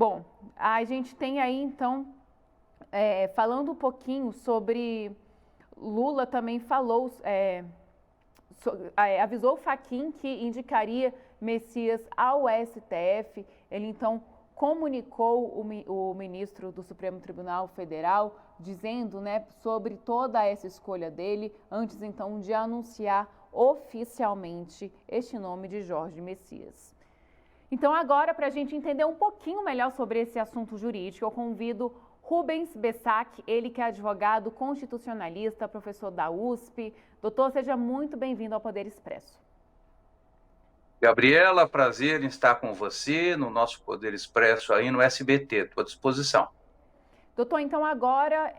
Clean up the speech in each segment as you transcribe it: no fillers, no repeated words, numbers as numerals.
Bom, a gente tem aí então, falando um pouquinho sobre Lula também falou, avisou o Fachin que indicaria Messias ao STF. Ele então comunicou o ministro do Supremo Tribunal Federal, dizendo, né, sobre toda essa escolha dele, antes então de anunciar oficialmente este nome de Jorge Messias. Então agora, para a gente entender um pouquinho melhor sobre esse assunto jurídico, eu convido Rubens Bessac, ele que é advogado constitucionalista, professor da USP. Doutor, seja muito bem-vindo ao Poder Expresso. Gabriela, prazer em estar com você no nosso Poder Expresso aí no SBT, estou à disposição. Doutor, então agora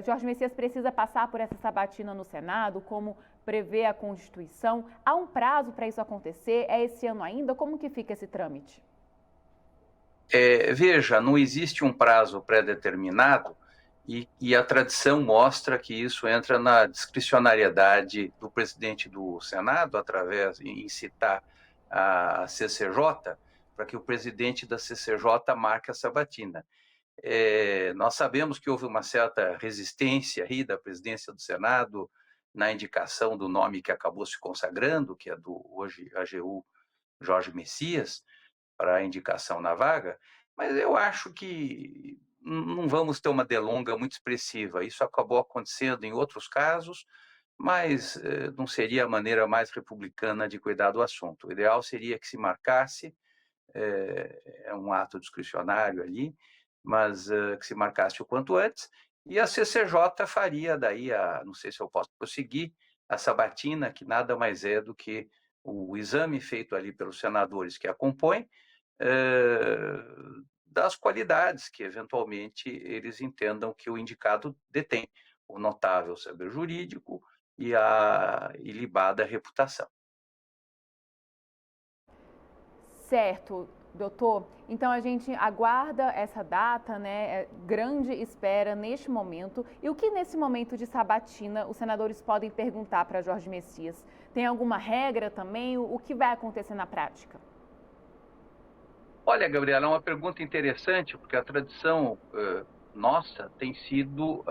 Jorge Messias precisa passar por essa sabatina no Senado, como prevê a Constituição. Há um prazo para isso acontecer? É esse ano ainda? Como que fica esse trâmite? Veja, não existe um prazo pré-determinado e a tradição mostra que isso entra na discricionariedade do presidente do Senado, através de incitar a CCJ, para que o presidente da CCJ marque a sabatina. Nós sabemos que houve uma certa resistência aí da presidência do Senado na indicação do nome que acabou se consagrando, que é do hoje AGU Jorge Messias, para a indicação na vaga, mas eu acho que não vamos ter uma delonga muito expressiva. Isso acabou acontecendo em outros casos, mas não seria a maneira mais republicana de cuidar do assunto. O ideal seria que se marcasse, é um ato discricionário ali, mas que se marcasse o quanto antes, e a CCJ faria daí, não sei se eu posso prosseguir, a sabatina, que nada mais é do que o exame feito ali pelos senadores que a compõem, das qualidades que, eventualmente, eles entendam que o indicado detém, o notável saber jurídico e a ilibada reputação. Certo, doutor. Então a gente aguarda essa data, né? Grande espera neste momento. E o que nesse momento de sabatina os senadores podem perguntar para Jorge Messias? Tem alguma regra também? O que vai acontecer na prática? Olha, Gabriela, é uma pergunta interessante, porque a tradição nossa tem sido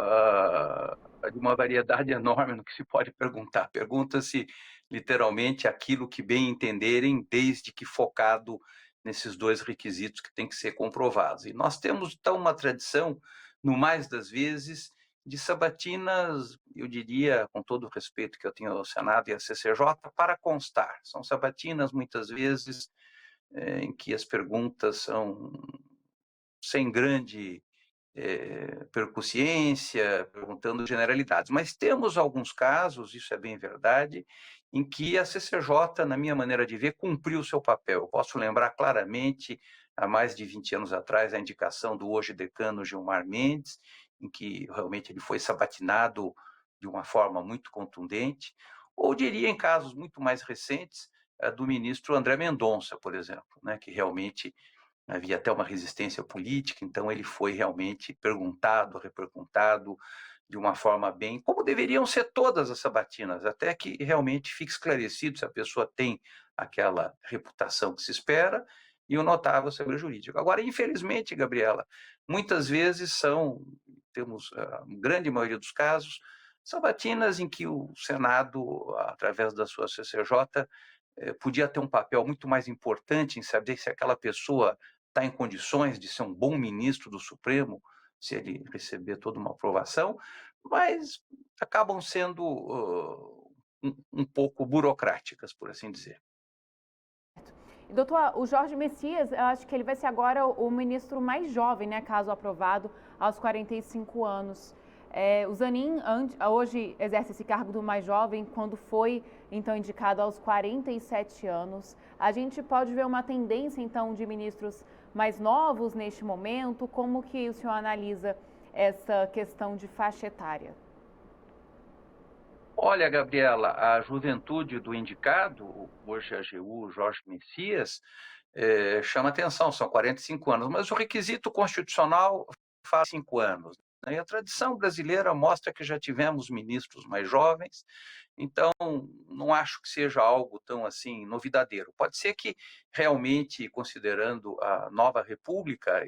de uma variedade enorme no que se pode perguntar. Pergunta-se literalmente aquilo que bem entenderem, desde que focado nesses dois requisitos que têm que ser comprovados. E nós temos, então, uma tradição, no mais das vezes, de sabatinas, eu diria, com todo o respeito que eu tenho ao Senado e à CCJ, para constar. São sabatinas, muitas vezes, em que as perguntas são sem grande percussiência, perguntando generalidades. Mas temos alguns casos, isso é bem verdade, em que a CCJ, na minha maneira de ver, cumpriu o seu papel. Eu posso lembrar claramente, há mais de 20 anos atrás, a indicação do hoje decano Gilmar Mendes, em que realmente ele foi sabatinado de uma forma muito contundente, ou diria em casos muito mais recentes, do ministro André Mendonça, por exemplo, né, que realmente havia até uma resistência política, então ele foi realmente perguntado, reperguntado de uma forma bem, como deveriam ser todas as sabatinas, até que realmente fique esclarecido se a pessoa tem aquela reputação que se espera e o notável saber jurídico. Agora, infelizmente, Gabriela, muitas vezes temos a grande maioria dos casos, sabatinas em que o Senado, através da sua CCJ, podia ter um papel muito mais importante em saber se aquela pessoa está em condições de ser um bom ministro do Supremo, se ele receber toda uma aprovação, mas acabam sendo um pouco burocráticas, por assim dizer. Doutor, o Jorge Messias, eu acho que ele vai ser agora o ministro mais jovem, né, caso aprovado, aos 45 anos. O Zanin hoje exerce esse cargo do mais jovem, quando foi então indicado aos 47 anos. A gente pode ver uma tendência então de ministros mais novos neste momento. Como que o senhor analisa essa questão de faixa etária? Olha, Gabriela, a juventude do indicado, hoje a AGU Jorge Messias, chama atenção, são 45 anos, mas o requisito constitucional faz 5 anos. né? E a tradição brasileira mostra que já tivemos ministros mais jovens, então não acho que seja algo tão assim novidadeiro. Pode ser que realmente, considerando a nova república,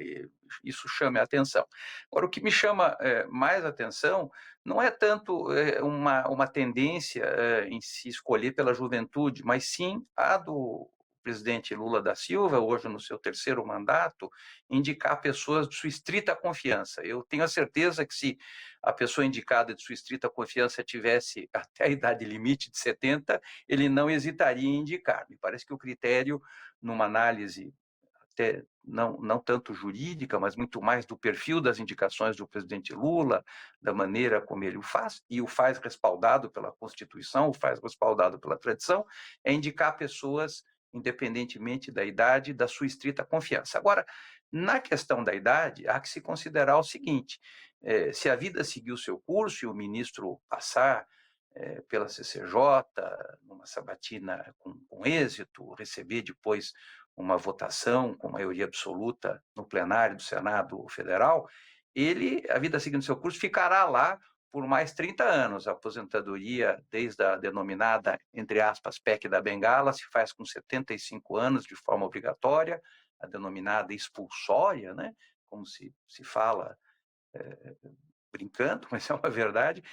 isso chame a atenção. Agora, o que me chama mais atenção não é tanto uma tendência em se escolher pela juventude, mas sim a do presidente Lula da Silva, hoje no seu terceiro mandato, indicar pessoas de sua estrita confiança. Eu tenho a certeza que se a pessoa indicada de sua estrita confiança tivesse até a idade limite de 70, ele não hesitaria em indicar. Me parece que o critério, numa análise até não tanto jurídica, mas muito mais do perfil das indicações do presidente Lula, da maneira como ele o faz, e o faz respaldado pela Constituição, o faz respaldado pela tradição, é indicar pessoas independentemente da idade, da sua estrita confiança. Agora, na questão da idade, há que se considerar o seguinte: se a vida seguir o seu curso e o ministro passar pela CCJ, numa sabatina com êxito, receber depois uma votação com maioria absoluta no plenário do Senado Federal, a vida seguindo seu curso, ficará lá por mais 30 anos. A aposentadoria, desde a denominada, entre aspas, PEC da Bengala, se faz com 75 anos de forma obrigatória, a denominada expulsória, né? Como se fala brincando, mas é uma verdade,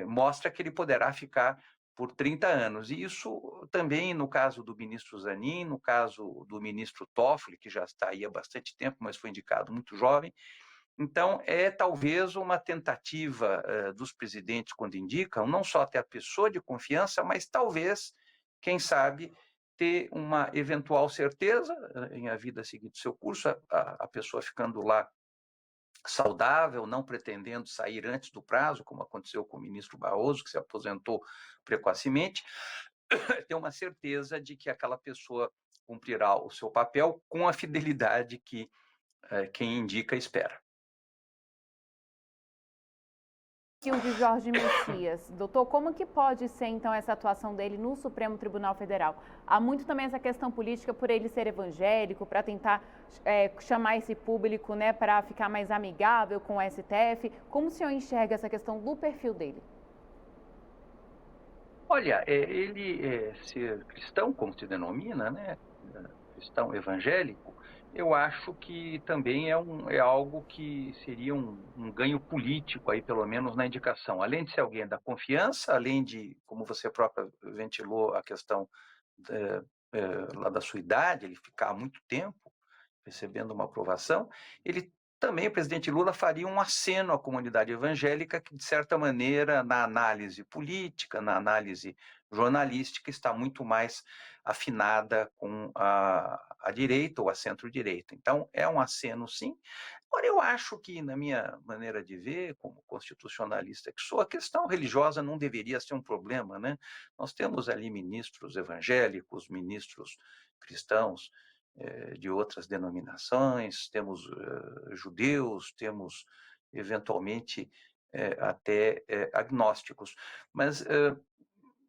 mostra que ele poderá ficar por 30 anos. E isso também, no caso do ministro Zanin, no caso do ministro Toffoli, que já está aí há bastante tempo, mas foi indicado muito jovem. Então, é talvez uma tentativa dos presidentes, quando indicam, não só ter a pessoa de confiança, mas talvez, quem sabe, ter uma eventual certeza em a vida seguir do seu curso, a pessoa ficando lá saudável, não pretendendo sair antes do prazo, como aconteceu com o ministro Barroso, que se aposentou precocemente, ter uma certeza de que aquela pessoa cumprirá o seu papel com a fidelidade que quem indica espera. E o de Jorge Messias, doutor, como que pode ser então essa atuação dele no Supremo Tribunal Federal? Há muito também essa questão política por ele ser evangélico, para tentar chamar esse público, né, para ficar mais amigável com o STF. Como o senhor enxerga essa questão do perfil dele? Olha, ele ser cristão, como se denomina, né, cristão evangélico, eu acho que também é algo que seria um ganho político, aí, pelo menos na indicação. Além de ser alguém da confiança, além de, como você própria ventilou a questão lá da sua idade, ele ficar muito tempo recebendo uma aprovação, ele também, o presidente Lula, faria um aceno à comunidade evangélica que, de certa maneira, na análise política, na análise jornalística, está muito mais afinada com a direita ou a centro-direita. Então, é um aceno, sim. Agora, eu acho que, na minha maneira de ver, como constitucionalista que sou, a questão religiosa não deveria ser um problema, né? Nós temos ali ministros evangélicos, ministros cristãos, de outras denominações, temos judeus, temos eventualmente até agnósticos, mas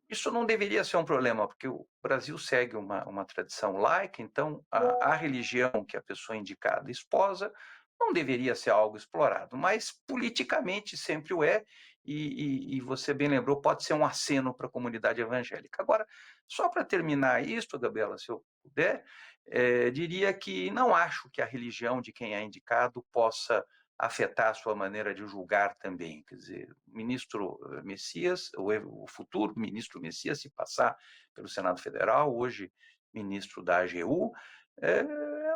isso não deveria ser um problema, porque o Brasil segue uma tradição laica, então a religião que a pessoa indicada esposa não deveria ser algo explorado, mas politicamente sempre o é, e você bem lembrou, pode ser um aceno para a comunidade evangélica. Agora, só para terminar isso, Gabriela, se eu puder, diria que não acho que a religião de quem é indicado possa afetar a sua maneira de julgar também. Quer dizer, o ministro Messias, o futuro ministro Messias, se passar pelo Senado Federal, hoje ministro da AGU, é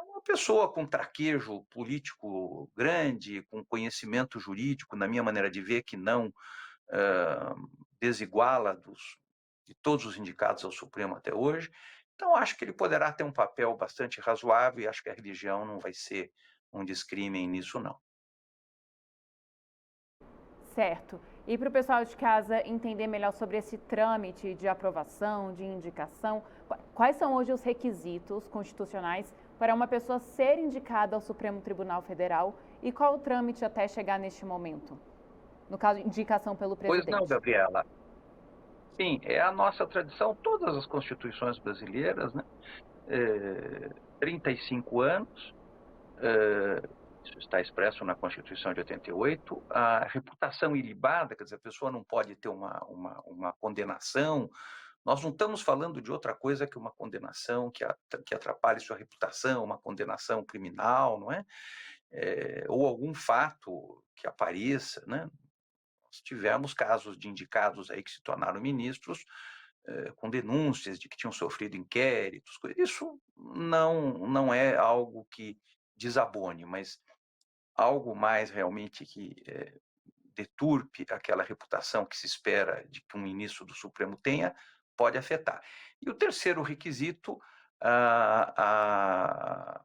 uma pessoa com traquejo político grande, com conhecimento jurídico, na minha maneira de ver, que não desiguala de todos os indicados ao Supremo até hoje. Então, acho que ele poderá ter um papel bastante razoável e acho que a religião não vai ser um discrimen nisso, não. Certo. E para o pessoal de casa entender melhor sobre esse trâmite de aprovação, de indicação, quais são hoje os requisitos constitucionais para uma pessoa ser indicada ao Supremo Tribunal Federal e qual o trâmite até chegar neste momento? No caso, indicação pelo presidente. Pois não, Gabriela. Sim, é a nossa tradição, todas as constituições brasileiras, né? 35 anos, isso está expresso na Constituição de 88, a reputação ilibada, quer dizer, a pessoa não pode ter uma condenação. Nós não estamos falando de outra coisa que uma condenação que atrapalhe sua reputação, uma condenação criminal, não é? Ou algum fato que apareça, né? Nós tivemos casos de indicados aí que se tornaram ministros com denúncias de que tinham sofrido inquéritos. Isso não é algo que desabone, mas algo mais realmente que deturpe aquela reputação que se espera de que um ministro do Supremo tenha, pode afetar. E o terceiro requisito,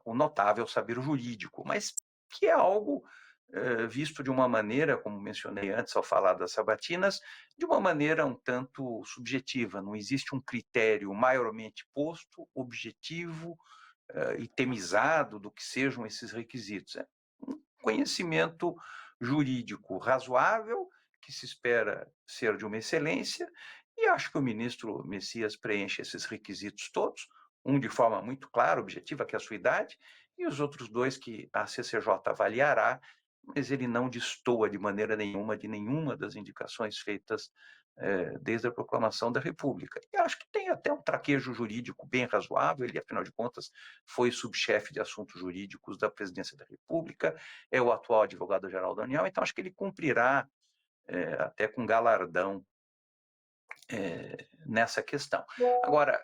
o notável saber jurídico, mas que é algo visto de uma maneira, como mencionei antes ao falar das sabatinas, de uma maneira um tanto subjetiva. Não existe um critério maiormente posto, objetivo e temizado do que sejam esses requisitos. É um conhecimento jurídico razoável, que se espera ser de uma excelência, e acho que o ministro Messias preenche esses requisitos todos, um de forma muito clara, objetiva, que é a sua idade, e os outros dois que a CCJ avaliará, mas ele não destoa de maneira nenhuma de nenhuma das indicações feitas desde a proclamação da República. E acho que tem até um traquejo jurídico bem razoável, ele, afinal de contas, foi subchefe de assuntos jurídicos da Presidência da República, é o atual advogado-geral da União, então acho que ele cumprirá até com galardão nessa questão. Agora,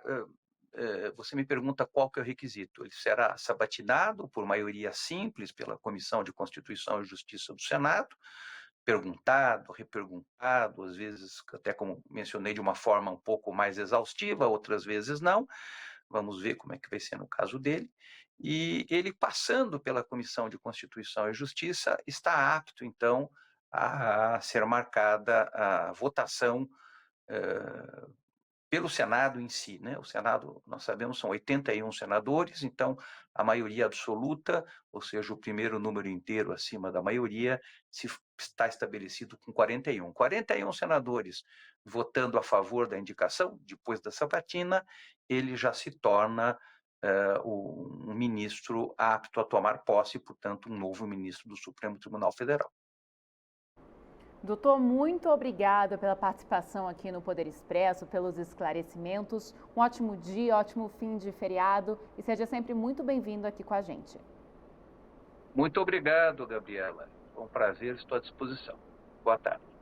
você me pergunta qual que é o requisito. Ele será sabatinado por maioria simples pela Comissão de Constituição e Justiça do Senado, perguntado, reperguntado, às vezes, até como mencionei, de uma forma um pouco mais exaustiva, outras vezes não. Vamos ver como é que vai ser no caso dele. E ele, passando pela Comissão de Constituição e Justiça, está apto, então, a ser marcada a votação pelo Senado em si, né? O Senado, nós sabemos, são 81 senadores, então a maioria absoluta, ou seja, o primeiro número inteiro acima da maioria, está estabelecido com 41. 41 senadores votando a favor da indicação, depois da sabatina, ele já se torna um ministro apto a tomar posse, portanto, um novo ministro do Supremo Tribunal Federal. Doutor, muito obrigada pela participação aqui no Poder Expresso, pelos esclarecimentos. Um ótimo dia, ótimo fim de feriado e seja sempre muito bem-vindo aqui com a gente. Muito obrigado, Gabriela. Foi um prazer, estou à disposição. Boa tarde.